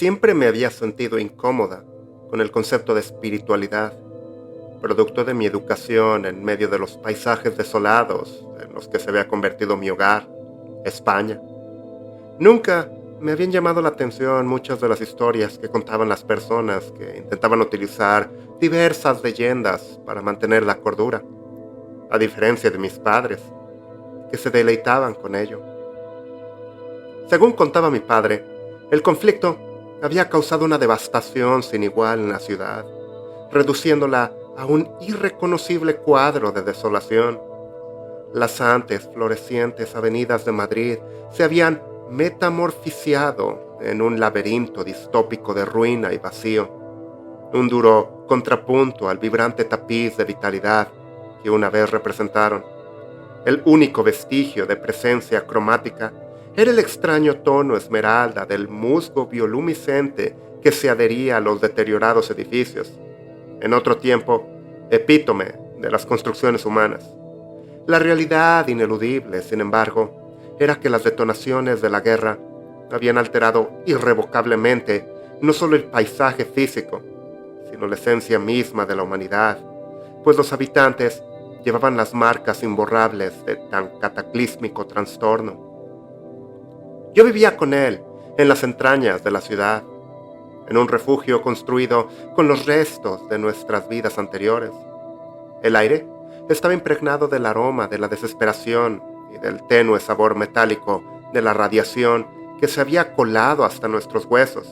siempre me había sentido incómoda con el concepto de espiritualidad, producto de mi educación en medio de los paisajes desolados en los que se había convertido mi hogar, España. Nunca me habían llamado la atención muchas de las historias que contaban las personas que intentaban utilizar diversas leyendas para mantener la cordura, a diferencia de mis padres, que se deleitaban con ello. Según contaba mi padre, el conflicto había causado una devastación sin igual en la ciudad, reduciéndola a un irreconocible cuadro de desolación. Las antes florecientes avenidas de Madrid se habían metamorfizado en un laberinto distópico de ruina y vacío, un duro contrapunto al vibrante tapiz de vitalidad que una vez representaron. El único vestigio de presencia cromática era el extraño tono esmeralda del musgo bioluminiscente que se adhería a los deteriorados edificios, en otro tiempo epítome de las construcciones humanas. La realidad ineludible, sin embargo, era que las detonaciones de la guerra habían alterado irrevocablemente no solo el paisaje físico, sino la esencia misma de la humanidad, pues los habitantes llevaban las marcas imborrables de tan cataclísmico trastorno. Yo vivía con él en las entrañas de la ciudad, en un refugio construido con los restos de nuestras vidas anteriores. El aire estaba impregnado del aroma de la desesperación y del tenue sabor metálico de la radiación que se había colado hasta nuestros huesos.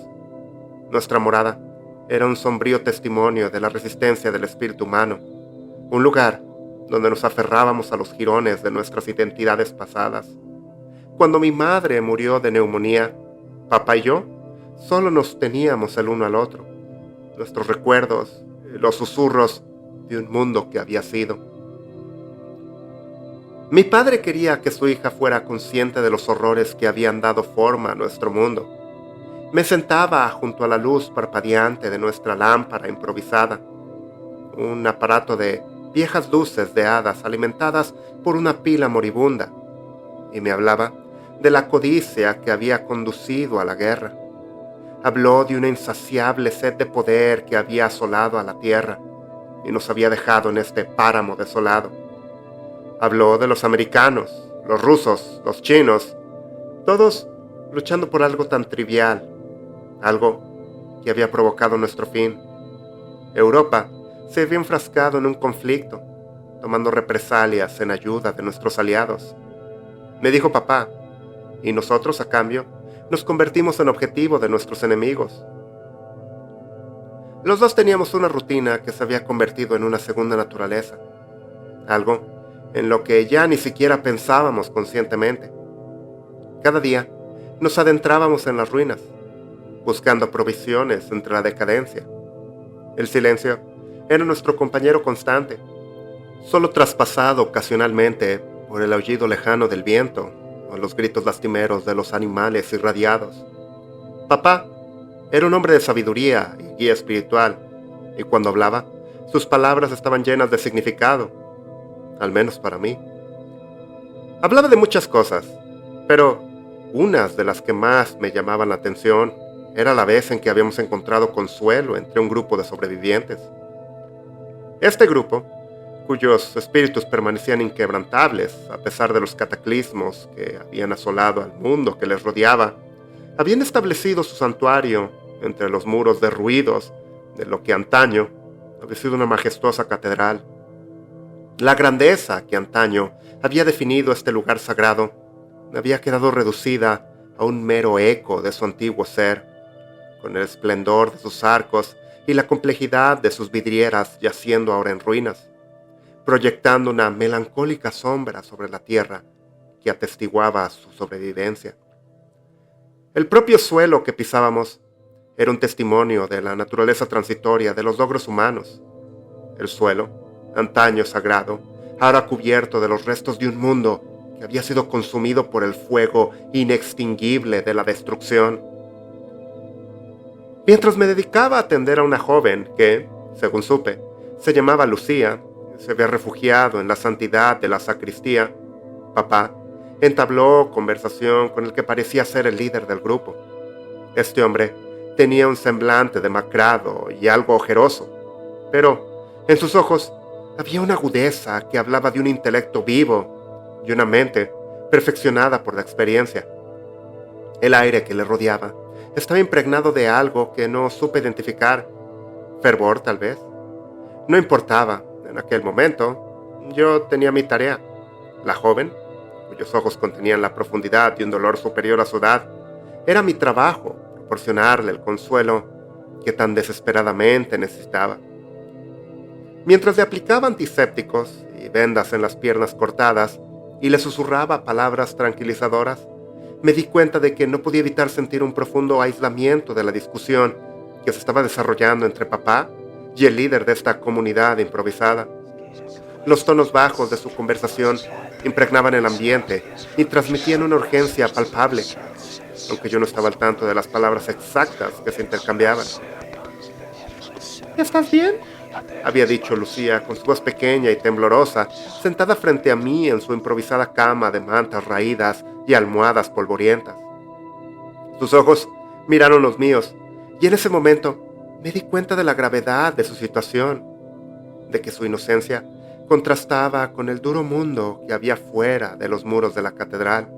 Nuestra morada era un sombrío testimonio de la resistencia del espíritu humano, un lugar donde nos aferrábamos a los jirones de nuestras identidades pasadas. Cuando mi madre murió de neumonía, papá y yo solo nos teníamos el uno al otro, nuestros recuerdos, los susurros de un mundo que había sido. Mi padre quería que su hija fuera consciente de los horrores que habían dado forma a nuestro mundo. Me sentaba junto a la luz parpadeante de nuestra lámpara improvisada, un aparato de viejas luces de hadas alimentadas por una pila moribunda, y me hablaba de la codicia que había conducido a la guerra. Habló de una insaciable sed de poder que había asolado a la tierra y nos había dejado en este páramo desolado. Habló de los americanos, los rusos, los chinos, todos luchando por algo tan trivial, algo que había provocado nuestro fin. Europa se había enfrascado en un conflicto, tomando represalias en ayuda de nuestros aliados. Me dijo papá, y nosotros, a cambio, nos convertimos en objetivo de nuestros enemigos. Los dos teníamos una rutina que se había convertido en una segunda naturaleza, algo en lo que ya ni siquiera pensábamos conscientemente. Cada día nos adentrábamos en las ruinas, buscando provisiones entre la decadencia. El silencio era nuestro compañero constante, solo traspasado ocasionalmente por el aullido lejano del viento o los gritos lastimeros de los animales irradiados. Papá era un hombre de sabiduría y guía espiritual, y cuando hablaba, sus palabras estaban llenas de significado, al menos para mí. Hablaba de muchas cosas, pero unas de las que más me llamaban la atención era la vez en que habíamos encontrado consuelo entre un grupo de sobrevivientes. Este grupo, cuyos espíritus permanecían inquebrantables a pesar de los cataclismos que habían asolado al mundo que les rodeaba, habían establecido su santuario entre los muros derruidos de lo que antaño había sido una majestuosa catedral. La grandeza que antaño había definido este lugar sagrado había quedado reducida a un mero eco de su antiguo ser, con el esplendor de sus arcos y la complejidad de sus vidrieras yaciendo ahora en ruinas, proyectando una melancólica sombra sobre la tierra que atestiguaba su sobrevivencia. El propio suelo que pisábamos era un testimonio de la naturaleza transitoria de los logros humanos. El suelo, antaño sagrado, ahora cubierto de los restos de un mundo que había sido consumido por el fuego inextinguible de la destrucción. Mientras me dedicaba a atender a una joven que, según supe, se llamaba Lucía, se había refugiado en la santidad de la sacristía, papá entabló conversación con el que parecía ser el líder del grupo. Este hombre Tenía un semblante demacrado y algo ojeroso, pero en sus ojos había una agudeza que hablaba de un intelecto vivo y una mente perfeccionada por la experiencia. El aire que le rodeaba estaba impregnado de algo que no supe identificar. Fervor, tal vez. No importaba, en aquel momento, yo tenía mi tarea. La joven, cuyos ojos contenían la profundidad y un dolor superior a su edad, era mi trabajo proporcionarle el consuelo que tan desesperadamente necesitaba. Mientras le aplicaba antisépticos y vendas en las piernas cortadas y le susurraba palabras tranquilizadoras, me di cuenta de que no podía evitar sentir un profundo aislamiento de la discusión que se estaba desarrollando entre papá y el líder de esta comunidad improvisada. Los tonos bajos de su conversación impregnaban el ambiente y transmitían una urgencia palpable, aunque yo no estaba al tanto de las palabras exactas que se intercambiaban. ¿Estás bien?, había dicho Lucía con su voz pequeña y temblorosa, sentada frente a mí en su improvisada cama de mantas raídas y almohadas polvorientas. Sus ojos miraron los míos, y en ese momento me di cuenta de la gravedad de su situación, de que su inocencia contrastaba con el duro mundo que había fuera de los muros de la catedral.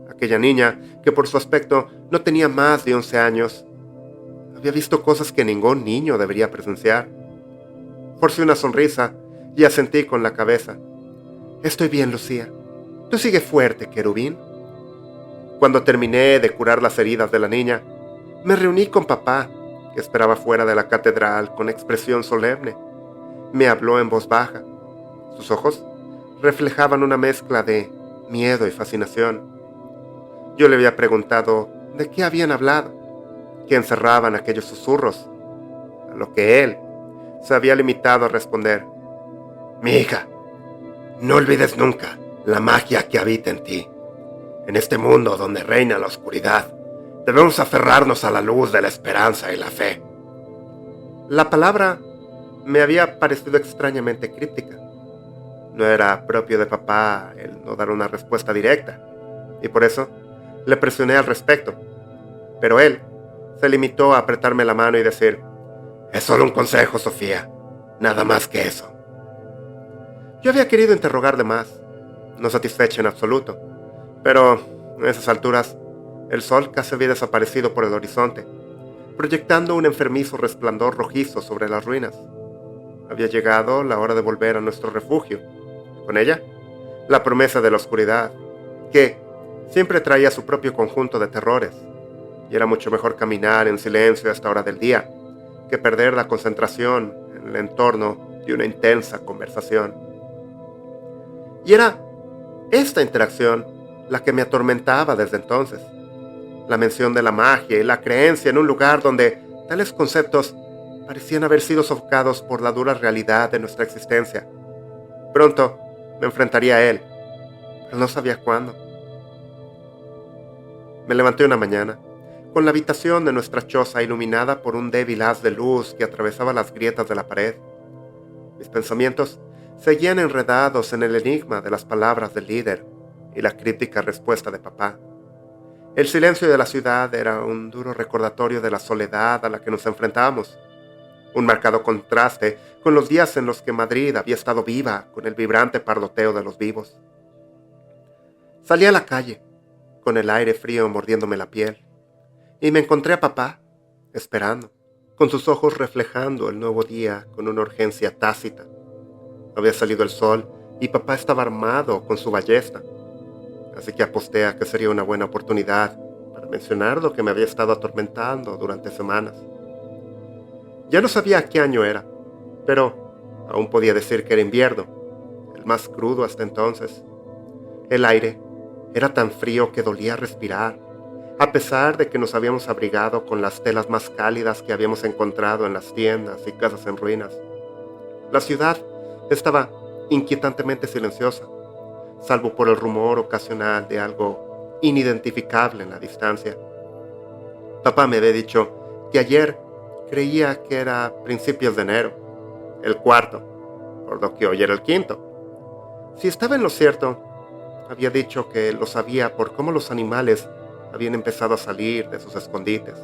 Aquella niña, que por su aspecto no tenía más de 11 años, había visto cosas que ningún niño debería presenciar. Forcé una sonrisa y asentí con la cabeza. Estoy bien, Lucía. Tú sigue fuerte, querubín. Cuando terminé de curar las heridas de la niña, me reuní con papá, que esperaba fuera de la catedral con expresión solemne. Me habló en voz baja. Sus ojos reflejaban una mezcla de miedo y fascinación. Yo le había preguntado de qué habían hablado, qué encerraban aquellos susurros, a lo que él se había limitado a responder: Mi hija, no olvides nunca la magia que habita en ti. En este mundo donde reina la oscuridad, debemos aferrarnos a la luz de la esperanza y la fe. La palabra me había parecido extrañamente críptica. No era propio de papá el no dar una respuesta directa, y por eso le presioné al respecto. Pero él se limitó a apretarme la mano y decir: Es solo un consejo, Sofía. Nada más que eso. Yo había querido interrogarle más, no satisfecho en absoluto, pero a esas alturas el sol casi había desaparecido por el horizonte, proyectando un enfermizo resplandor rojizo sobre las ruinas. Había llegado la hora de volver a nuestro refugio. Con ella, la promesa de la oscuridad, que siempre traía su propio conjunto de terrores, y era mucho mejor caminar en silencio a esta hora del día que perder la concentración en el entorno de una intensa conversación. Y era esta interacción la que me atormentaba desde entonces. La mención de la magia y la creencia en un lugar donde tales conceptos parecían haber sido sofocados por la dura realidad de nuestra existencia. Pronto me enfrentaría a él, pero no sabía cuándo. Me levanté una mañana, con la habitación de nuestra choza iluminada por un débil haz de luz que atravesaba las grietas de la pared. Mis pensamientos seguían enredados en el enigma de las palabras del líder y la críptica respuesta de papá. El silencio de la ciudad era un duro recordatorio de la soledad a la que nos enfrentábamos, un marcado contraste con los días en los que Madrid había estado viva con el vibrante parloteo de los vivos. Salí a la calle, con el aire frío mordiéndome la piel, y me encontré a papá, esperando, con sus ojos reflejando el nuevo día con una urgencia tácita. Había salido el sol y papá estaba armado con su ballesta, así que aposté a que sería una buena oportunidad para mencionar lo que me había estado atormentando durante semanas. Ya no sabía qué año era, pero aún podía decir que era invierno, el más crudo hasta entonces. El aire era tan frío que dolía respirar, a pesar de que nos habíamos abrigado con las telas más cálidas que habíamos encontrado en las tiendas y casas en ruinas. La ciudad estaba inquietantemente silenciosa, salvo por el rumor ocasional de algo inidentificable en la distancia. Papá me había dicho que ayer creía que era principios de enero, el cuarto, por lo que hoy era el quinto. Si estaba en lo cierto, había dicho que lo sabía por cómo los animales habían empezado a salir de sus escondites.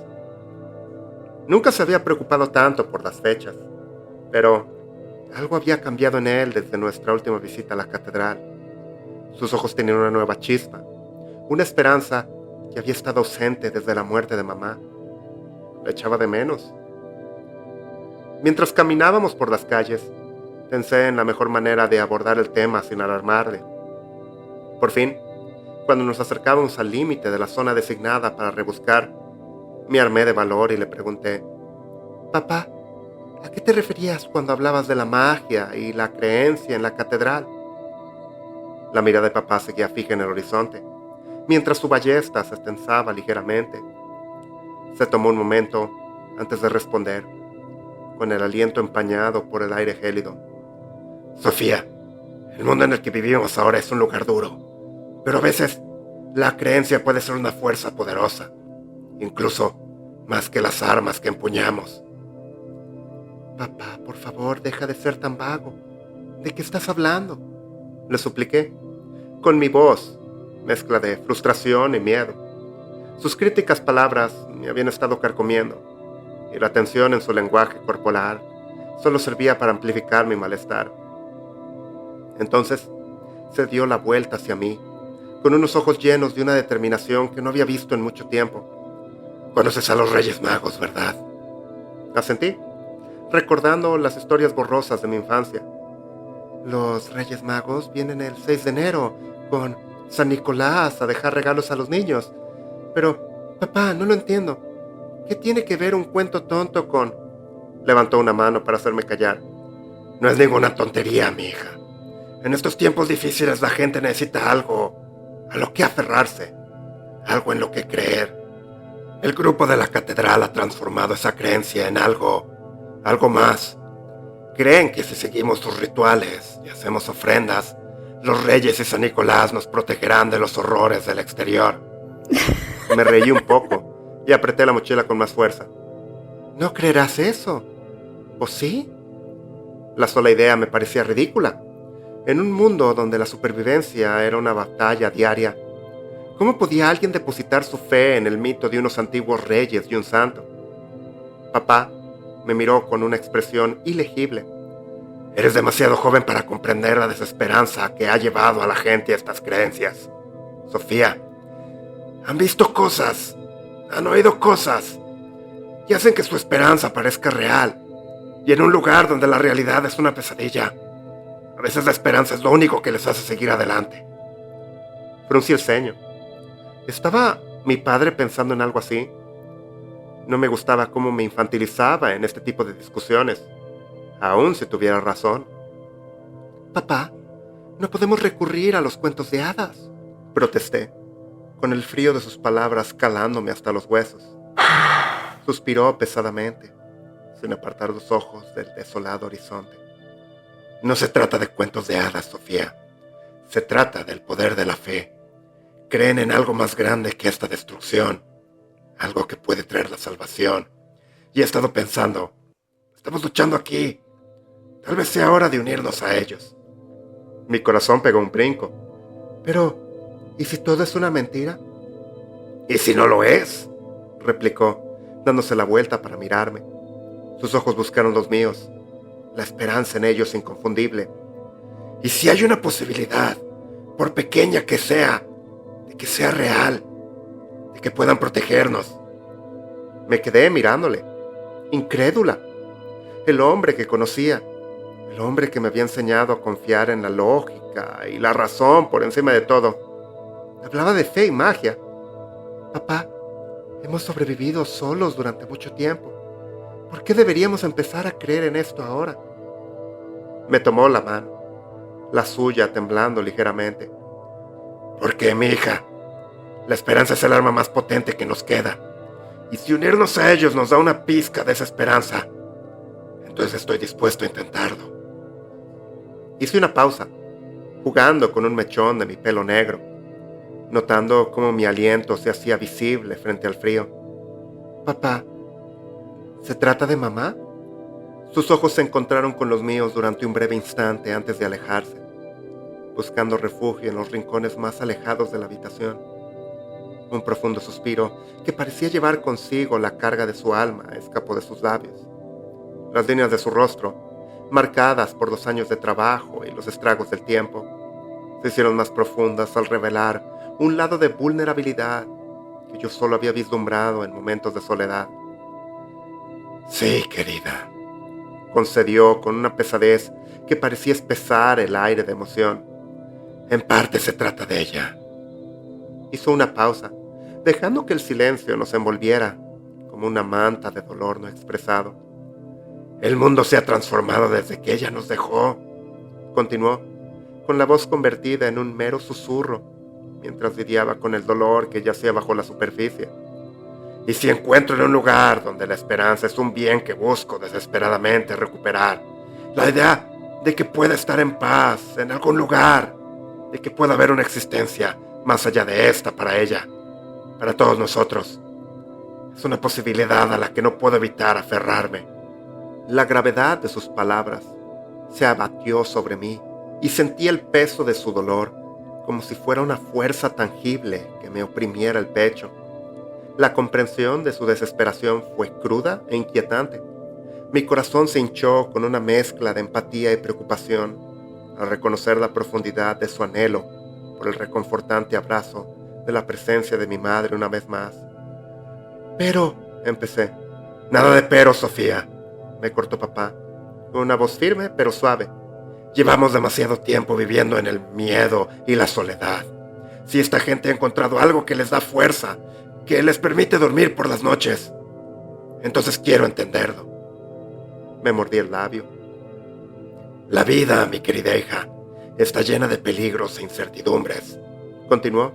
Nunca se había preocupado tanto por las fechas, pero algo había cambiado en él desde nuestra última visita a la catedral. Sus ojos tenían una nueva chispa, una esperanza que había estado ausente desde la muerte de mamá. La echaba de menos. Mientras caminábamos por las calles, pensé en la mejor manera de abordar el tema sin alarmarle. Por fin, cuando nos acercábamos al límite de la zona designada para rebuscar, me armé de valor y le pregunté: «Papá, ¿a qué te referías cuando hablabas de la magia y la creencia en la catedral?». La mirada de papá seguía fija en el horizonte, mientras su ballesta se tensaba ligeramente. Se tomó un momento antes de responder, con el aliento empañado por el aire gélido: «Sofía, el mundo en el que vivimos ahora es un lugar duro, pero a veces la creencia puede ser una fuerza poderosa, incluso más que las armas que empuñamos». «Papá, por favor, deja de ser tan vago. ¿De qué estás hablando?», le supliqué, con mi voz mezcla de frustración y miedo. Sus críticas palabras me habían estado carcomiendo, y la tensión en su lenguaje corporal solo servía para amplificar mi malestar. Entonces se dio la vuelta hacia mí, con unos ojos llenos de una determinación que no había visto en mucho tiempo. «Conoces a los Reyes Magos, ¿verdad?», asentí, recordando las historias borrosas de mi infancia. «Los Reyes Magos vienen el 6 de enero con San Nicolás a dejar regalos a los niños. Pero, papá, no lo entiendo. ¿Qué tiene que ver un cuento tonto con...?» Levantó una mano para hacerme callar. «No es ninguna tontería, mi hija. En estos tiempos difíciles la gente necesita algo a lo que aferrarse, algo en lo que creer. El grupo de la catedral ha transformado esa creencia en algo más. Creen que si seguimos sus rituales y hacemos ofrendas, los reyes y San Nicolás nos protegerán de los horrores del exterior». Me reí un poco y apreté la mochila con más fuerza. «¿No creerás eso? ¿O sí?». La sola idea me parecía ridícula. En un mundo donde la supervivencia era una batalla diaria, ¿cómo podía alguien depositar su fe en el mito de unos antiguos reyes y un santo? Papá me miró con una expresión ilegible. «Eres demasiado joven para comprender la desesperanza que ha llevado a la gente a estas creencias. Sofía, han visto cosas, han oído cosas, y hacen que su esperanza parezca real, y en un lugar donde la realidad es una pesadilla, a veces la esperanza es lo único que les hace seguir adelante». Fruncí el ceño. ¿Estaba mi padre pensando en algo así? No me gustaba cómo me infantilizaba en este tipo de discusiones, aun si tuviera razón. «Papá, no podemos recurrir a los cuentos de hadas», protesté, con el frío de sus palabras calándome hasta los huesos. Suspiró pesadamente, sin apartar los ojos del desolado horizonte. «No se trata de cuentos de hadas, Sofía. Se trata del poder de la fe. Creen en algo más grande que esta destrucción, algo que puede traer la salvación. Y he estado pensando, estamos luchando aquí. Tal vez sea hora de unirnos a ellos». Mi corazón pegó un brinco. «Pero, ¿y si todo es una mentira?». «¿Y si no lo es?», replicó, dándose la vuelta para mirarme. Sus ojos buscaron los míos, la esperanza en ellos inconfundible. «¿Y si hay una posibilidad, por pequeña que sea, de que sea real, de que puedan protegernos?». Me quedé mirándole, incrédula. El hombre que conocía, el hombre que me había enseñado a confiar en la lógica y la razón por encima de todo, hablaba de fe y magia. «Papá, hemos sobrevivido solos durante mucho tiempo. ¿Por qué deberíamos empezar a creer en esto ahora?». Me tomó la mano, la suya temblando ligeramente. «Porque, mi hija, la esperanza es el arma más potente que nos queda. Y si unirnos a ellos nos da una pizca de esa esperanza, entonces estoy dispuesto a intentarlo». Hice una pausa, jugando con un mechón de mi pelo negro, notando cómo mi aliento se hacía visible frente al frío. «Papá, ¿se trata de mamá?». Sus ojos se encontraron con los míos durante un breve instante antes de alejarse, buscando refugio en los rincones más alejados de la habitación. Un profundo suspiro que parecía llevar consigo la carga de su alma escapó de sus labios. Las líneas de su rostro, marcadas por los años de trabajo y los estragos del tiempo, se hicieron más profundas al revelar un lado de vulnerabilidad que yo solo había vislumbrado en momentos de soledad. Sí, querida, concedió con una pesadez que parecía espesar el aire de emoción. En parte se trata de ella. Hizo una pausa, dejando que el silencio nos envolviera como una manta de dolor no expresado. El mundo se ha transformado desde que ella nos dejó, continuó, con la voz convertida en un mero susurro, mientras lidiaba con el dolor que yacía bajo la superficie. Y si encuentro en un lugar donde la esperanza es un bien que busco desesperadamente recuperar, la idea de que pueda estar en paz en algún lugar, de que pueda haber una existencia más allá de esta para ella, para todos nosotros, es una posibilidad a la que no puedo evitar aferrarme. La gravedad de sus palabras se abatió sobre mí y sentí el peso de su dolor como si fuera una fuerza tangible que me oprimiera el pecho. La comprensión de su desesperación fue cruda e inquietante. Mi corazón se hinchó con una mezcla de empatía y preocupación al reconocer la profundidad de su anhelo por el reconfortante abrazo de la presencia de mi madre una vez más. Pero, empecé. Nada de pero, Sofía, me cortó papá, con una voz firme pero suave. Llevamos demasiado tiempo viviendo en el miedo y la soledad. Si esta gente ha encontrado algo que les da fuerza, que les permite dormir por las noches, entonces quiero entenderlo. Me mordí el labio. La vida, mi querida hija, está llena de peligros e incertidumbres, continuó,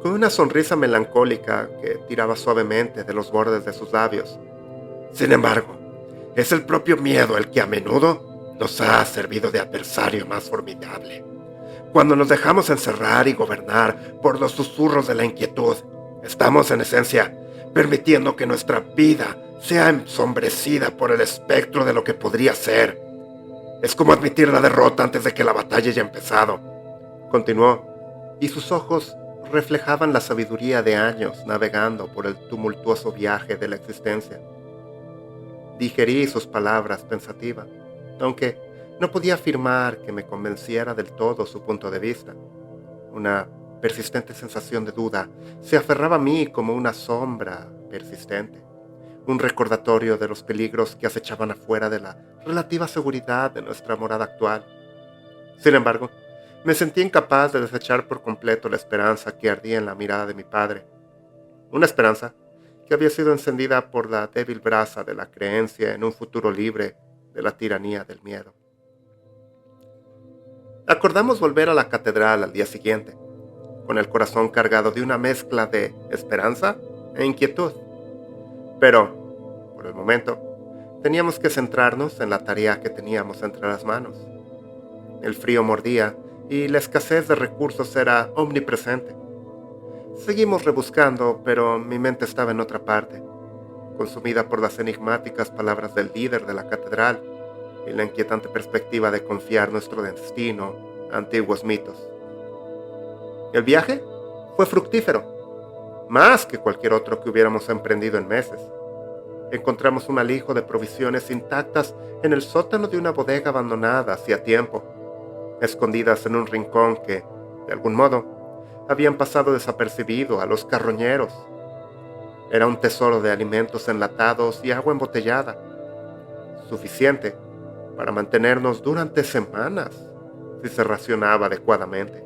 con una sonrisa melancólica que tiraba suavemente de los bordes de sus labios. Sin embargo, es el propio miedo el que a menudo nos ha servido de adversario más formidable. Cuando nos dejamos encerrar y gobernar por los susurros de la inquietud, estamos en esencia permitiendo que nuestra vida sea ensombrecida por el espectro de lo que podría ser. Es como admitir la derrota antes de que la batalla haya empezado, continuó, y sus ojos reflejaban la sabiduría de años navegando por el tumultuoso viaje de la existencia. Digerí sus palabras pensativa, aunque no podía afirmar que me convenciera del todo su punto de vista. Una persistente sensación de duda se aferraba a mí como una sombra persistente, un recordatorio de los peligros que acechaban afuera de la relativa seguridad de nuestra morada actual. Sin embargo, me sentí incapaz de desechar por completo la esperanza que ardía en la mirada de mi padre. Una esperanza que había sido encendida por la débil brasa de la creencia en un futuro libre de la tiranía del miedo. Acordamos volver a la catedral al día siguiente, con el corazón cargado de una mezcla de esperanza e inquietud. Pero, por el momento, teníamos que centrarnos en la tarea que teníamos entre las manos. El frío mordía y la escasez de recursos era omnipresente. Seguimos rebuscando, pero mi mente estaba en otra parte, consumida por las enigmáticas palabras del líder de la catedral y la inquietante perspectiva de confiar nuestro destino a antiguos mitos. El viaje fue fructífero, más que cualquier otro que hubiéramos emprendido en meses. Encontramos un alijo de provisiones intactas en el sótano de una bodega abandonada hacía tiempo, escondidas en un rincón que, de algún modo, habían pasado desapercibido a los carroñeros. Era un tesoro de alimentos enlatados y agua embotellada, suficiente para mantenernos durante semanas si se racionaba adecuadamente.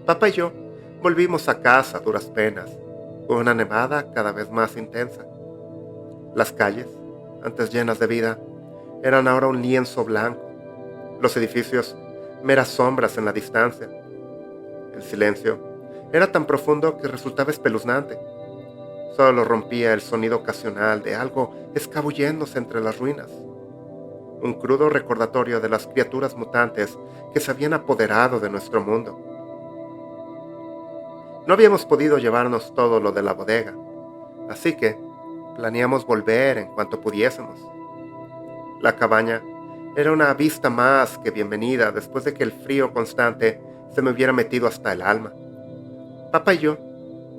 Papá y yo volvimos a casa a duras penas, con una nevada cada vez más intensa. Las calles, antes llenas de vida, eran ahora un lienzo blanco, los edificios meras sombras en la distancia. El silencio era tan profundo que resultaba espeluznante. Solo rompía el sonido ocasional de algo escabulléndose entre las ruinas. Un crudo recordatorio de las criaturas mutantes que se habían apoderado de nuestro mundo. No habíamos podido llevarnos todo lo de la bodega, así que planeamos volver en cuanto pudiésemos. La cabaña era una vista más que bienvenida después de que el frío constante se me hubiera metido hasta el alma. Papá y yo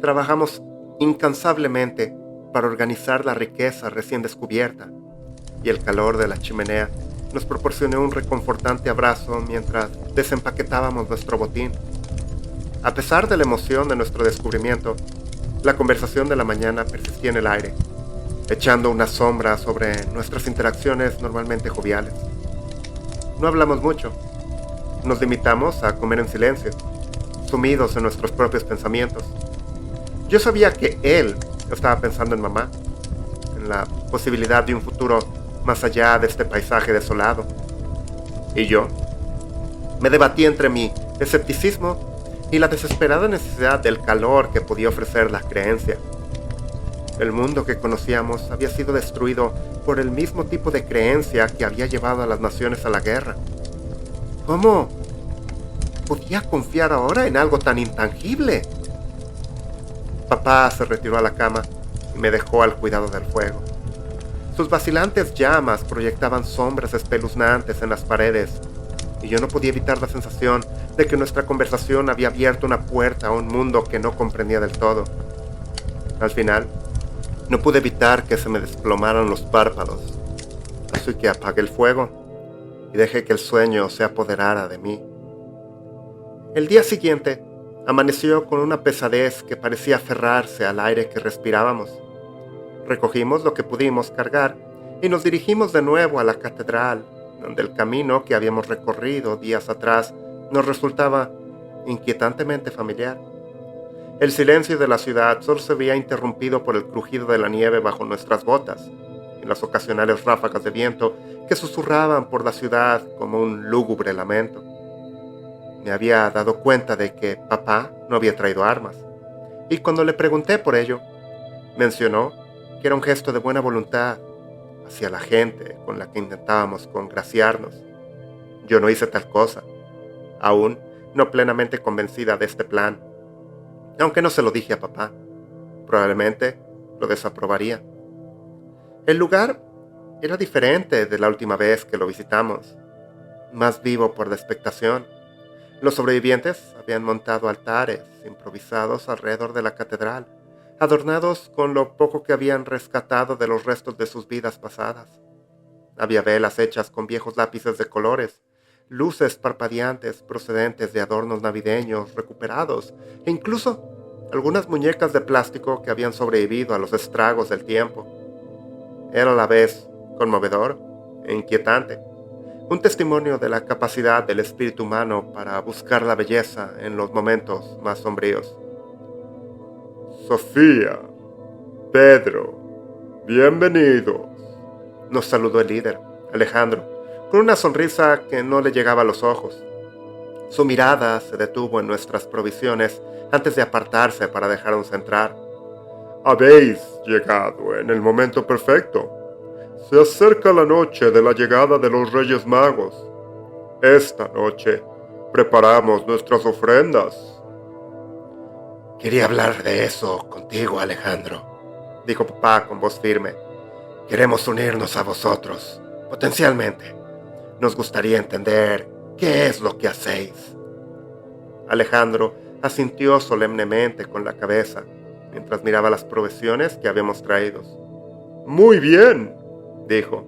Trabajamos incansablemente para organizar la riqueza recién descubierta, y el calor de la chimenea nos proporcionó un reconfortante abrazo mientras desempaquetábamos nuestro botín. A pesar de la emoción de nuestro descubrimiento, la conversación de la mañana persistía en el aire, echando una sombra sobre nuestras interacciones normalmente joviales. No hablamos mucho. Nos limitamos a comer en silencio, sumidos en nuestros propios pensamientos. Yo sabía que él estaba pensando en mamá, en la posibilidad de un futuro más allá de este paisaje desolado. Y yo me debatí entre mi escepticismo y la desesperada necesidad del calor que podía ofrecer la creencia. El mundo que conocíamos había sido destruido por el mismo tipo de creencia que había llevado a las naciones a la guerra. ¿Cómo podía confiar ahora en algo tan intangible? Papá se retiró a la cama y me dejó al cuidado del fuego. Sus vacilantes llamas proyectaban sombras espeluznantes en las paredes, y yo no podía evitar la sensación de que nuestra conversación había abierto una puerta a un mundo que no comprendía del todo. Al final, no pude evitar que se me desplomaran los párpados, así que apagué el fuego y dejé que el sueño se apoderara de mí. El día siguiente, amaneció con una pesadez que parecía aferrarse al aire que respirábamos. Recogimos lo que pudimos cargar y nos dirigimos de nuevo a la catedral, donde el camino que habíamos recorrido días atrás nos resultaba inquietantemente familiar. El silencio de la ciudad solo se veía interrumpido por el crujido de la nieve bajo nuestras botas y las ocasionales ráfagas de viento que susurraban por la ciudad como un lúgubre lamento. Me había dado cuenta de que papá no había traído armas, y cuando le pregunté por ello, mencionó que era un gesto de buena voluntad hacia la gente con la que intentábamos congraciarnos. Yo no hice tal cosa, aún no plenamente convencida de este plan, aunque no se lo dije a papá. Probablemente lo desaprobaría. El lugar era diferente de la última vez que lo visitamos, más vivo por la expectación. Los sobrevivientes habían montado altares improvisados alrededor de la catedral, adornados con lo poco que habían rescatado de los restos de sus vidas pasadas. Había velas hechas con viejos lápices de colores, luces parpadeantes procedentes de adornos navideños recuperados, e incluso algunas muñecas de plástico que habían sobrevivido a los estragos del tiempo. Era a la vez conmovedor e inquietante, un testimonio de la capacidad del espíritu humano para buscar la belleza en los momentos más sombríos. Sofía, Pedro, bienvenidos, nos saludó el líder, Alejandro, con una sonrisa que no le llegaba a los ojos. Su mirada se detuvo en nuestras provisiones antes de apartarse para dejarnos entrar. Habéis llegado en el momento perfecto. Se acerca la noche de la llegada de los Reyes Magos. Esta noche preparamos nuestras ofrendas. Quería hablar de eso contigo, Alejandro, dijo papá con voz firme. Queremos unirnos a vosotros, potencialmente. Nos gustaría entender qué es lo que hacéis. Alejandro asintió solemnemente con la cabeza, mientras miraba las provisiones que habíamos traído. Muy bien, dijo,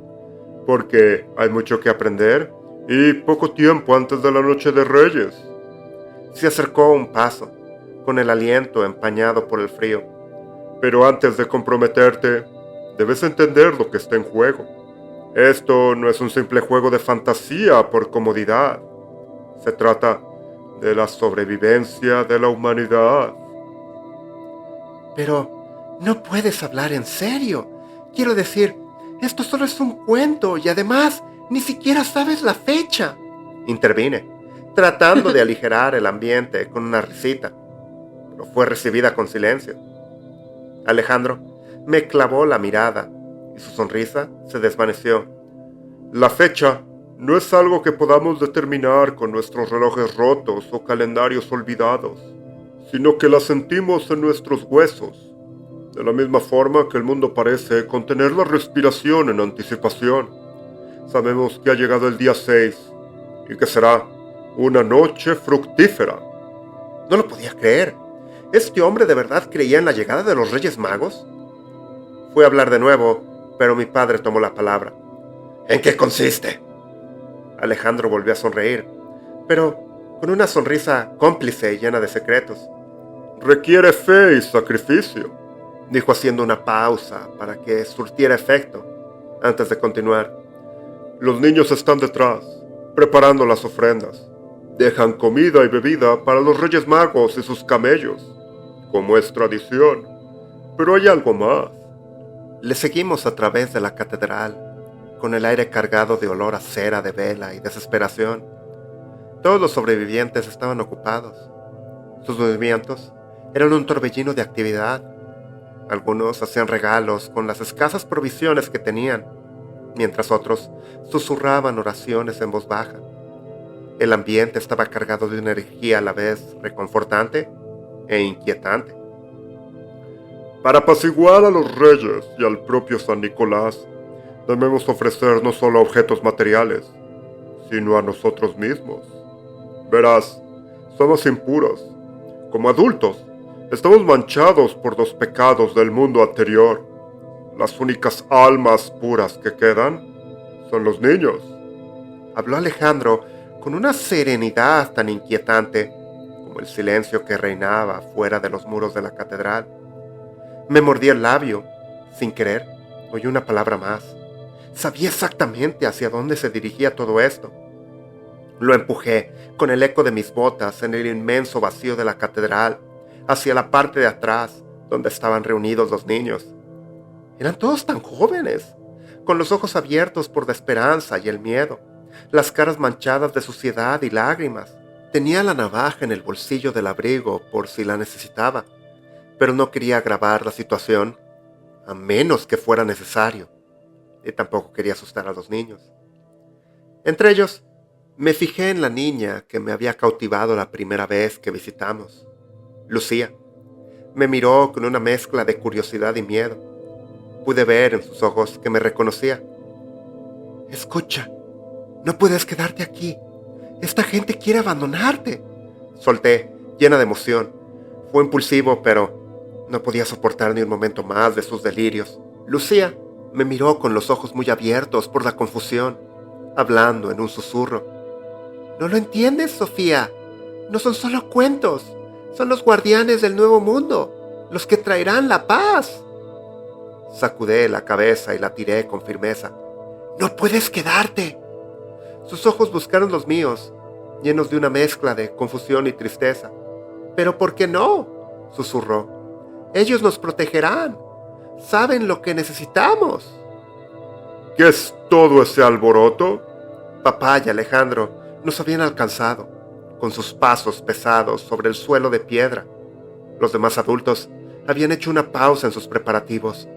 porque hay mucho que aprender y poco tiempo antes de la noche de Reyes. Se acercó un paso, con el aliento empañado por el frío. Pero antes de comprometerte, debes entender lo que está en juego. Esto no es un simple juego de fantasía por comodidad. Se trata de la sobrevivencia de la humanidad. Pero no puedes hablar en serio. Quiero decir, esto solo es un cuento y además ni siquiera sabes la fecha. Intervine, tratando de aligerar el ambiente con una risita, pero fue recibida con silencio. Alejandro me clavó la mirada y su sonrisa se desvaneció. La fecha no es algo que podamos determinar con nuestros relojes rotos o calendarios olvidados, sino que la sentimos en nuestros huesos, de la misma forma que el mundo parece contener la respiración en anticipación. Sabemos que ha llegado el día 6 y que será una noche fructífera. No lo podía creer. ¿Este hombre de verdad creía en la llegada de los Reyes Magos? Fui a hablar de nuevo, pero mi padre tomó la palabra. ¿En qué consiste? Alejandro volvió a sonreír, pero con una sonrisa cómplice y llena de secretos. Requiere fe y sacrificio, dijo haciendo una pausa para que surtiera efecto, antes de continuar. Los niños están detrás, preparando las ofrendas. Dejan comida y bebida para los Reyes Magos y sus camellos, como es tradición. Pero hay algo más. Le seguimos a través de la catedral, con el aire cargado de olor a cera de vela y desesperación. Todos los sobrevivientes estaban ocupados. Sus movimientos eran un torbellino de actividad. Algunos hacían regalos con las escasas provisiones que tenían, mientras otros susurraban oraciones en voz baja. El ambiente estaba cargado de una energía a la vez reconfortante e inquietante. Para apaciguar a los reyes y al propio San Nicolás, debemos ofrecer no solo objetos materiales, sino a nosotros mismos. Verás, somos impuros. Como adultos, estamos manchados por los pecados del mundo anterior. Las únicas almas puras que quedan son los niños. Habló Alejandro con una serenidad tan inquietante como el silencio que reinaba fuera de los muros de la catedral. Me mordí el labio. Sin querer, oí una palabra más. Sabía exactamente hacia dónde se dirigía todo esto. Lo empujé con el eco de mis botas en el inmenso vacío de la catedral, hacia la parte de atrás, donde estaban reunidos los niños. Eran todos tan jóvenes, con los ojos abiertos por la esperanza y el miedo, las caras manchadas de suciedad y lágrimas. Tenía la navaja en el bolsillo del abrigo por si la necesitaba, pero no quería agravar la situación, a menos que fuera necesario, y tampoco quería asustar a los niños. Entre ellos, me fijé en la niña que me había cautivado la primera vez que visitamos. Lucía me miró con una mezcla de curiosidad y miedo. Pude ver en sus ojos que me reconocía. «Escucha, no puedes quedarte aquí. Esta gente quiere abandonarte», solté, llena de emoción. Fue impulsivo, pero no podía soportar ni un momento más de sus delirios. Lucía me miró con los ojos muy abiertos por la confusión, hablando en un susurro. «¿No lo entiendes, Sofía? No son solo cuentos. Son los guardianes del nuevo mundo, los que traerán la paz». Sacudé la cabeza y la tiré con firmeza. «No puedes quedarte». Sus ojos buscaron los míos, llenos de una mezcla de confusión y tristeza. «¿Pero por qué no?», susurró. «Ellos nos protegerán. Saben lo que necesitamos». «¿Qué es todo ese alboroto?». Papá y Alejandro nos habían alcanzado, con sus pasos pesados sobre el suelo de piedra. Los demás adultos habían hecho una pausa en sus preparativos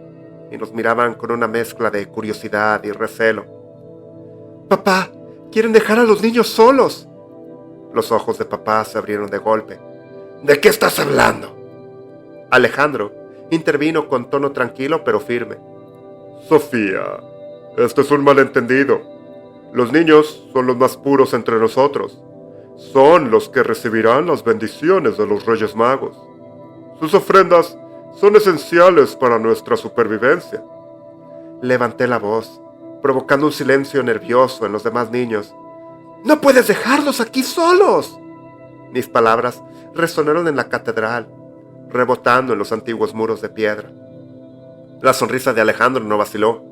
y nos miraban con una mezcla de curiosidad y recelo. «Papá, quieren dejar a los niños solos». Los ojos de papá se abrieron de golpe. «¿De qué estás hablando?». Alejandro intervino con tono tranquilo pero firme. «Sofía, este es un malentendido. Los niños son los más puros entre nosotros. Son los que recibirán las bendiciones de los Reyes Magos. Sus ofrendas son esenciales para nuestra supervivencia». Levanté la voz, provocando un silencio nervioso en los demás niños. «¡No puedes dejarlos aquí solos!». Mis palabras resonaron en la catedral, rebotando en los antiguos muros de piedra. La sonrisa de Alejandro no vaciló.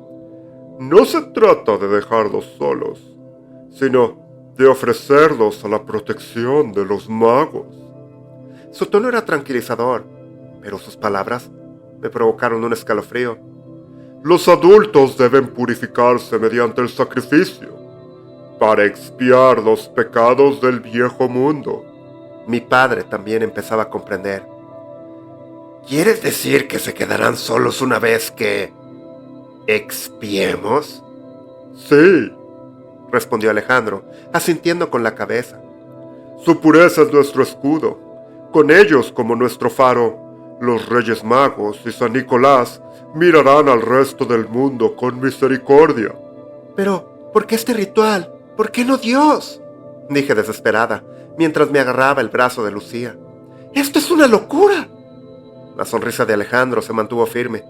«No se trata de dejarlos solos, sino de ofrecerlos a la protección de los magos». Su tono era tranquilizador, pero sus palabras me provocaron un escalofrío. «Los adultos deben purificarse mediante el sacrificio, para expiar los pecados del viejo mundo». Mi padre también empezaba a comprender. «¿Quieres decir que se quedarán solos una vez que expiemos?». «Sí», respondió Alejandro, asintiendo con la cabeza. «Su pureza es nuestro escudo. Con ellos como nuestro faro, los Reyes Magos y San Nicolás mirarán al resto del mundo con misericordia». «Pero, ¿por qué este ritual? ¿Por qué no Dios?», dije desesperada, mientras me agarraba el brazo de Lucía. ¡Esto es una locura! La sonrisa de Alejandro se mantuvo firme.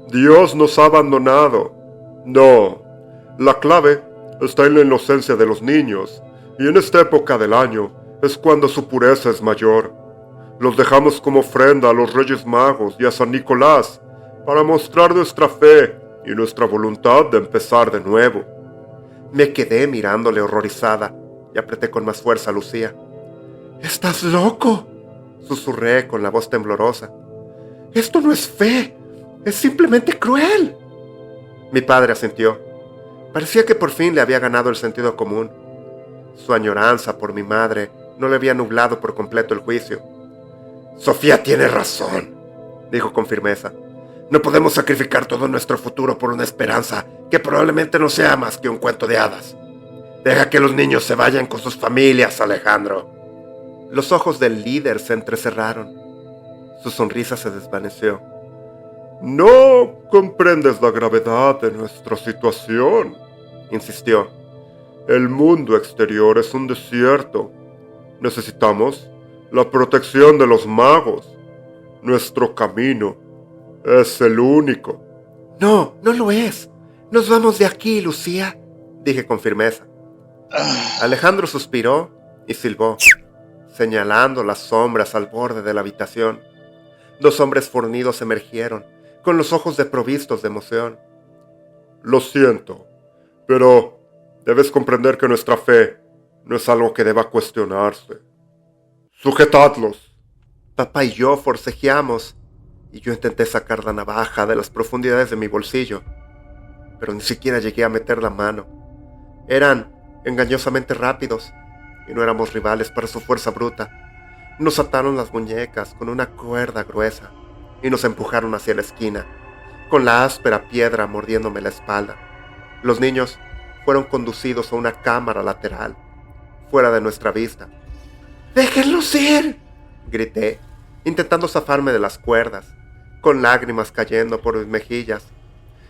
Dios nos ha abandonado. No, la clave está en la inocencia de los niños, y en esta época del año es cuando su pureza es mayor. Los dejamos como ofrenda a los Reyes Magos y a San Nicolás para mostrar nuestra fe y nuestra voluntad de empezar de nuevo. Me quedé mirándole horrorizada y apreté con más fuerza a Lucía. ¡Estás loco!, susurré con la voz temblorosa. ¡Esto no es fe! ¡Es simplemente cruel! Mi padre asintió. Parecía que por fin le había ganado el sentido común. Su añoranza por mi madre no le había nublado por completo el juicio. Sofía tiene razón, dijo con firmeza. No podemos sacrificar todo nuestro futuro por una esperanza que probablemente no sea más que un cuento de hadas. Deja que los niños se vayan con sus familias, Alejandro. Los ojos del líder se entrecerraron. Su sonrisa se desvaneció. No comprendes la gravedad de nuestra situación, insistió. El mundo exterior es un desierto. Necesitamos la protección de los magos. Nuestro camino es el único. No, no lo es. Nos vamos de aquí, Lucía, dije con firmeza. Alejandro suspiró y silbó, señalando las sombras al borde de la habitación. Dos hombres fornidos emergieron, con los ojos desprovistos de emoción. Lo siento, pero debes comprender que nuestra fe no es algo que deba cuestionarse. ¡Sujetadlos! Papá y yo forcejeamos, y yo intenté sacar la navaja de las profundidades de mi bolsillo, pero ni siquiera llegué a meter la mano. Eran engañosamente rápidos, y no éramos rivales para su fuerza bruta. Nos ataron las muñecas con una cuerda gruesa, y nos empujaron hacia la esquina, con la áspera piedra mordiéndome la espalda. Los niños fueron conducidos a una cámara lateral, fuera de nuestra vista. ¡Déjenlos ir!, grité, intentando zafarme de las cuerdas, con lágrimas cayendo por mis mejillas.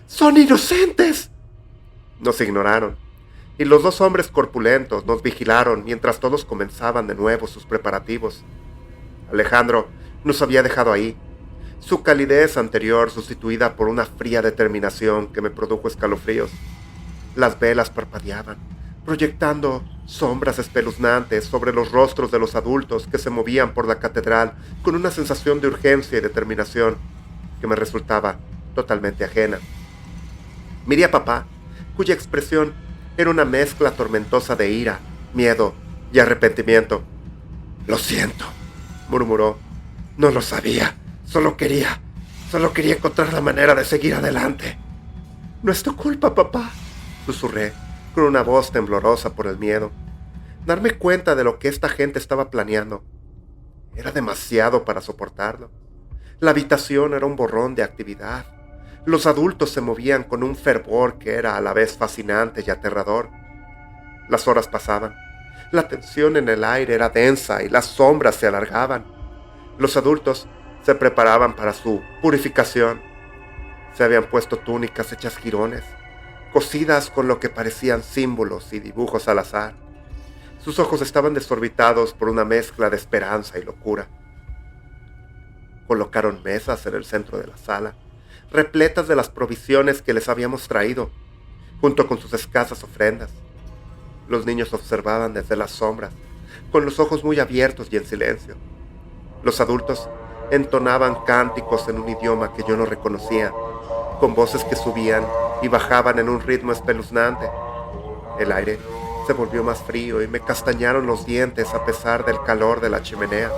¡Son inocentes! Nos ignoraron, y los dos hombres corpulentos nos vigilaron mientras todos comenzaban de nuevo sus preparativos. Alejandro nos había dejado ahí, su calidez anterior sustituida por una fría determinación que me produjo escalofríos. Las velas parpadeaban, proyectando sombras espeluznantes sobre los rostros de los adultos que se movían por la catedral con una sensación de urgencia y determinación que me resultaba totalmente ajena. Miré a papá, cuya expresión era una mezcla tormentosa de ira, miedo y arrepentimiento. «Lo siento», murmuró. «No lo sabía. Solo quería encontrar la manera de seguir adelante». «No es tu culpa, papá», susurré, con una voz temblorosa por el miedo. Darme cuenta de lo que esta gente estaba planeando era demasiado para soportarlo. La habitación era un borrón de actividad. Los adultos se movían con un fervor que era a la vez fascinante y aterrador. Las horas pasaban. La tensión en el aire era densa y las sombras se alargaban. Los adultos se preparaban para su purificación. Se habían puesto túnicas hechas jirones, cosidas con lo que parecían símbolos y dibujos al azar. Sus ojos estaban desorbitados por una mezcla de esperanza y locura. Colocaron mesas en el centro de la sala, repletas de las provisiones que les habíamos traído, junto con sus escasas ofrendas. Los niños observaban desde las sombras, con los ojos muy abiertos y en silencio. Los adultos entonaban cánticos en un idioma que yo no reconocía, con voces que subían y bajaban en un ritmo espeluznante. El aire se volvió más frío y me castañaron los dientes a pesar del calor de la chimenea.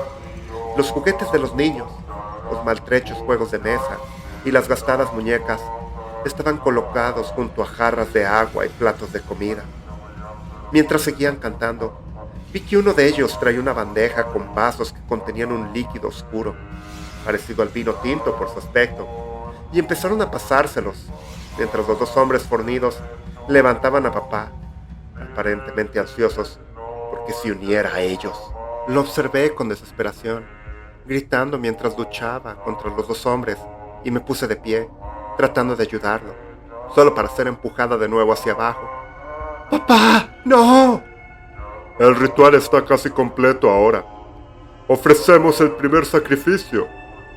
Los juguetes de los niños, los maltrechos juegos de mesa y las gastadas muñecas estaban colocados junto a jarras de agua y platos de comida. Mientras seguían cantando, vi que uno de ellos traía una bandeja con vasos que contenían un líquido oscuro, parecido al vino tinto por su aspecto, y empezaron a pasárselos, mientras los dos hombres fornidos levantaban a papá, aparentemente ansiosos porque se uniera a ellos. Lo observé con desesperación, gritando mientras luchaba contra los dos hombres, y me puse de pie, tratando de ayudarlo, solo para ser empujada de nuevo hacia abajo. ¡Papá, no! El ritual está casi completo ahora. Ofrecemos el primer sacrificio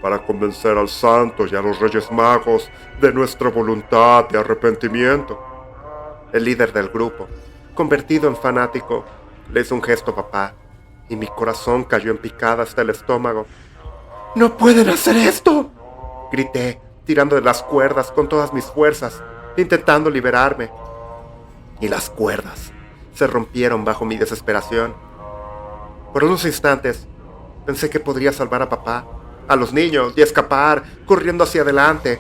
para convencer al santo y a los reyes magos de nuestra voluntad de arrepentimiento. El líder del grupo, convertido en fanático, le hizo un gesto a papá y mi corazón cayó en picada hasta el estómago. ¡No pueden hacer esto!, grité, tirando de las cuerdas con todas mis fuerzas, intentando liberarme. Y las cuerdas se rompieron bajo mi desesperación. Por unos instantes, pensé que podría salvar a papá, a los niños, y escapar, corriendo hacia adelante,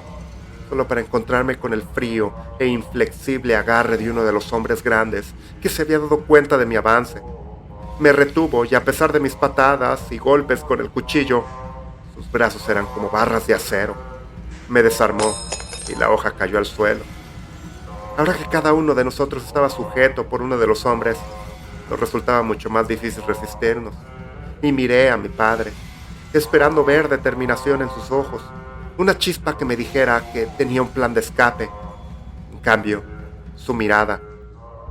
solo para encontrarme con el frío e inflexible agarre de uno de los hombres grandes que se había dado cuenta de mi avance. Me retuvo y a pesar de mis patadas y golpes con el cuchillo, sus brazos eran como barras de acero. Me desarmó y la hoja cayó al suelo. Ahora que cada uno de nosotros estaba sujeto por uno de los hombres, nos resultaba mucho más difícil resistirnos. Y miré a mi padre, esperando ver determinación en sus ojos, una chispa que me dijera que tenía un plan de escape. En cambio, su mirada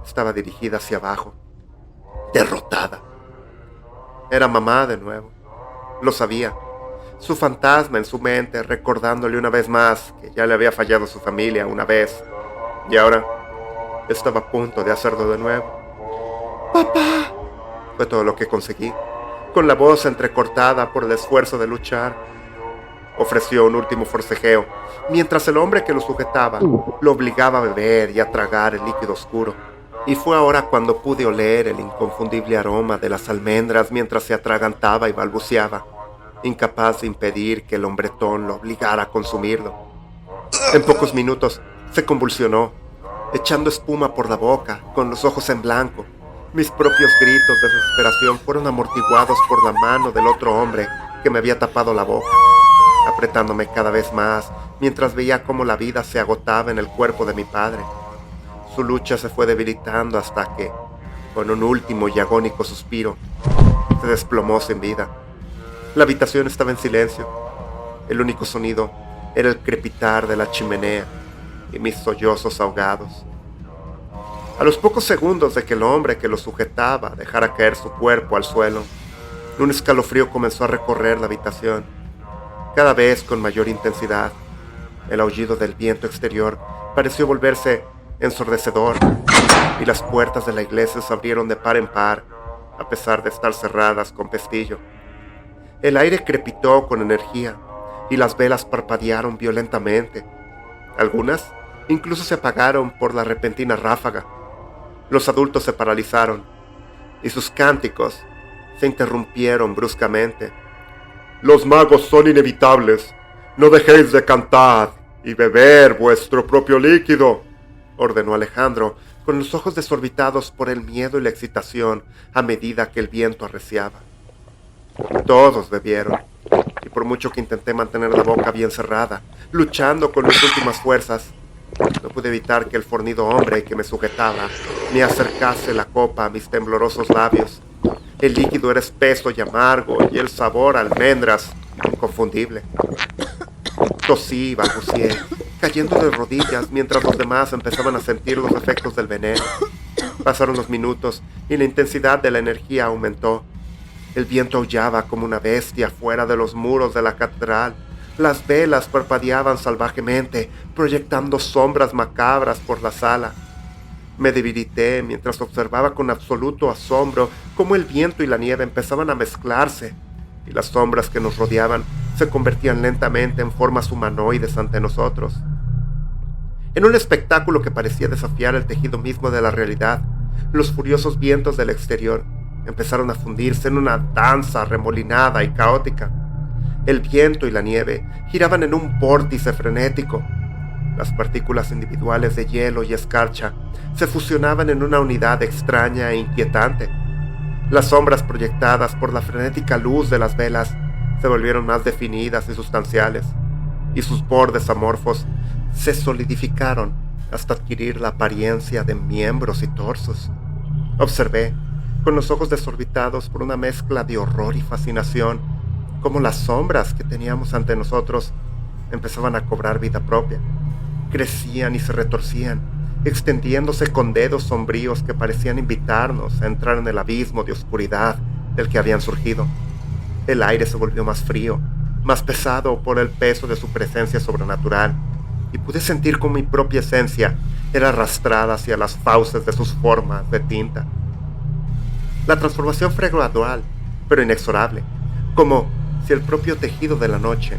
estaba dirigida hacia abajo, derrotada. Era mamá de nuevo, lo sabía. Su fantasma en su mente recordándole una vez más que ya le había fallado su familia una vez, y ahora estaba a punto de hacerlo de nuevo. ¡Papá! Fue todo lo que conseguí, con la voz entrecortada por el esfuerzo de luchar. Ofreció un último forcejeo, mientras el hombre que lo sujetaba lo obligaba a beber y a tragar el líquido oscuro. Y fue ahora cuando pude oler el inconfundible aroma de las almendras mientras se atragantaba y balbuceaba, incapaz de impedir que el hombretón lo obligara a consumirlo. En pocos minutos se convulsionó, echando espuma por la boca, con los ojos en blanco. Mis propios gritos de desesperación fueron amortiguados por la mano del otro hombre que me había tapado la boca, apretándome cada vez más mientras veía cómo la vida se agotaba en el cuerpo de mi padre. Su lucha se fue debilitando hasta que, con un último y agónico suspiro, se desplomó sin vida. La habitación estaba en silencio. El único sonido era el crepitar de la chimenea y mis sollozos ahogados. A los pocos segundos de que el hombre que lo sujetaba dejara caer su cuerpo al suelo, un escalofrío comenzó a recorrer la habitación, cada vez con mayor intensidad. El aullido del viento exterior pareció volverse ensordecedor y las puertas de la iglesia se abrieron de par en par, a pesar de estar cerradas con pestillo. El aire crepitó con energía y las velas parpadearon violentamente. Algunas incluso se apagaron por la repentina ráfaga. Los adultos se paralizaron y sus cánticos se interrumpieron bruscamente. «Los magos son inevitables. No dejéis de cantar y beber vuestro propio líquido», ordenó Alejandro, con los ojos desorbitados por el miedo y la excitación a medida que el viento arreciaba. Todos bebieron, y por mucho que intenté mantener la boca bien cerrada, luchando con mis últimas fuerzas, no pude evitar que el fornido hombre que me sujetaba me acercase la copa a mis temblorosos labios. El líquido era espeso y amargo, y el sabor a almendras inconfundible. Tosí y balbuceé, cayendo de rodillas mientras los demás empezaban a sentir los efectos del veneno. Pasaron los minutos y la intensidad de la energía aumentó. El viento aullaba como una bestia fuera de los muros de la catedral. Las velas parpadeaban salvajemente, proyectando sombras macabras por la sala. Me debilité mientras observaba con absoluto asombro cómo el viento y la nieve empezaban a mezclarse, y las sombras que nos rodeaban se convertían lentamente en formas humanoides ante nosotros. En un espectáculo que parecía desafiar el tejido mismo de la realidad, los furiosos vientos del exterior empezaron a fundirse en una danza remolinada y caótica. El viento y la nieve giraban en un vórtice frenético. Las partículas individuales de hielo y escarcha se fusionaban en una unidad extraña e inquietante. Las sombras proyectadas por la frenética luz de las velas se volvieron más definidas y sustanciales, y sus bordes amorfos se solidificaron hasta adquirir la apariencia de miembros y torsos. Observé, con los ojos desorbitados por una mezcla de horror y fascinación, cómo las sombras que teníamos ante nosotros empezaban a cobrar vida propia. Crecían y se retorcían, extendiéndose con dedos sombríos que parecían invitarnos a entrar en el abismo de oscuridad del que habían surgido. El aire se volvió más frío, más pesado por el peso de su presencia sobrenatural, y pude sentir cómo mi propia esencia era arrastrada hacia las fauces de sus formas de tinta. La transformación fue gradual, pero inexorable, como si el propio tejido de la noche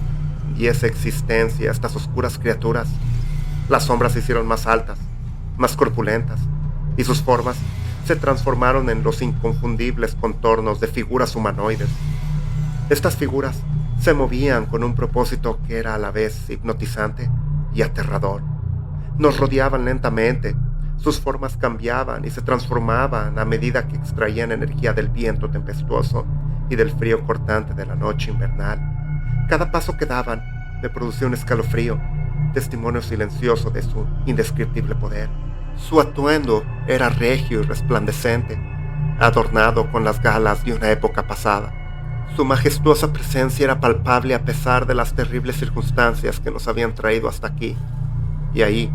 diese existencia a estas oscuras criaturas. Las sombras se hicieron más altas, más corpulentas, y sus formas se transformaron en los inconfundibles contornos de figuras humanoides. Estas figuras se movían con un propósito que era a la vez hipnotizante y aterrador. Nos rodeaban lentamente, sus formas cambiaban y se transformaban a medida que extraían energía del viento tempestuoso y del frío cortante de la noche invernal. Cada paso que daban me producía un escalofrío, testimonio silencioso de su indescriptible poder. Su atuendo era regio y resplandecente, adornado con las galas de una época pasada. Su majestuosa presencia era palpable a pesar de las terribles circunstancias que nos habían traído hasta aquí. Y ahí,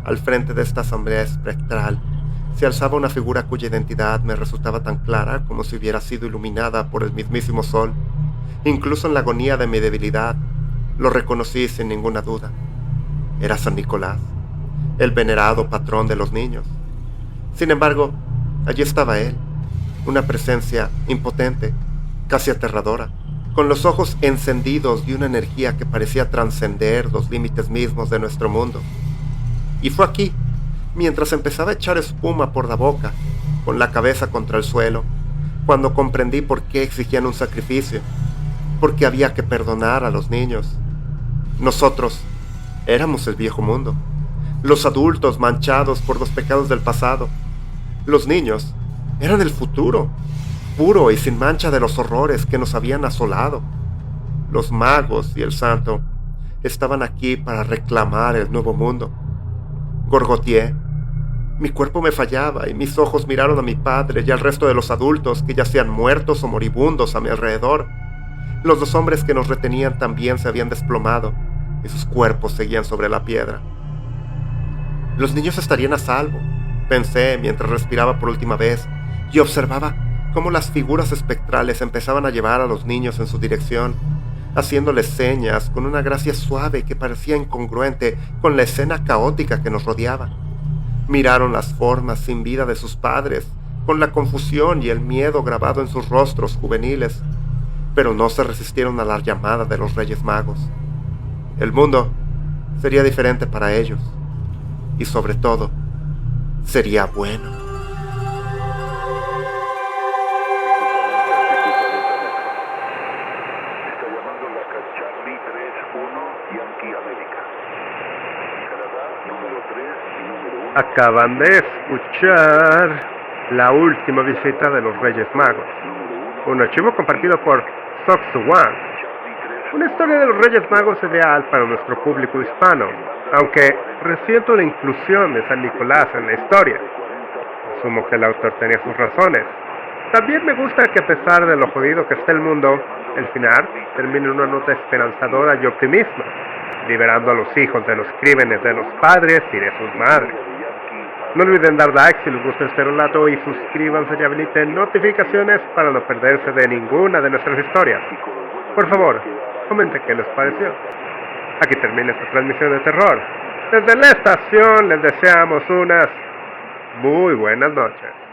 al frente de esta asamblea espectral, se alzaba una figura cuya identidad me resultaba tan clara como si hubiera sido iluminada por el mismísimo sol. Incluso en la agonía de mi debilidad, lo reconocí sin ninguna duda. Era San Nicolás, el venerado patrón de los niños. Sin embargo, allí estaba él, una presencia impotente, casi aterradora, con los ojos encendidos de una energía que parecía trascender los límites mismos de nuestro mundo. Y fue aquí, mientras empezaba a echar espuma por la boca, con la cabeza contra el suelo, cuando comprendí por qué exigían un sacrificio, porque había que perdonar a los niños. Nosotros éramos el viejo mundo, los adultos manchados por los pecados del pasado. Los niños eran el futuro, puro y sin mancha de los horrores que nos habían asolado. Los magos y el santo estaban aquí para reclamar el nuevo mundo. Gorgoteé. Mi cuerpo me fallaba y mis ojos miraron a mi padre y al resto de los adultos que yacían muertos o moribundos a mi alrededor. Los dos hombres que nos retenían también se habían desplomado y sus cuerpos seguían sobre la piedra. Los niños estarían a salvo, pensé mientras respiraba por última vez y observaba cómo las figuras espectrales empezaban a llevar a los niños en su dirección, haciéndoles señas con una gracia suave que parecía incongruente con la escena caótica que nos rodeaba. Miraron las formas sin vida de sus padres, con la confusión y el miedo grabado en sus rostros juveniles, pero no se resistieron a la llamada de los Reyes Magos. El mundo sería diferente para ellos, y sobre todo, sería bueno. Acaban de escuchar la última visita de los Reyes Magos, un archivo compartido por Sox1. Una historia de los Reyes Magos ideal para nuestro público hispano, aunque resiento la inclusión de San Nicolás en la historia. Asumo que el autor tenía sus razones. También me gusta que a pesar de lo jodido que está el mundo, el final termine en una nota esperanzadora y optimista, liberando a los hijos de los crímenes de los padres y de sus madres. No olviden dar like si les gusta este relato y suscríbanse y habiliten notificaciones para no perderse de ninguna de nuestras historias. Por favor, comenten qué les pareció. Aquí termina esta transmisión de terror. Desde la estación les deseamos unas muy buenas noches.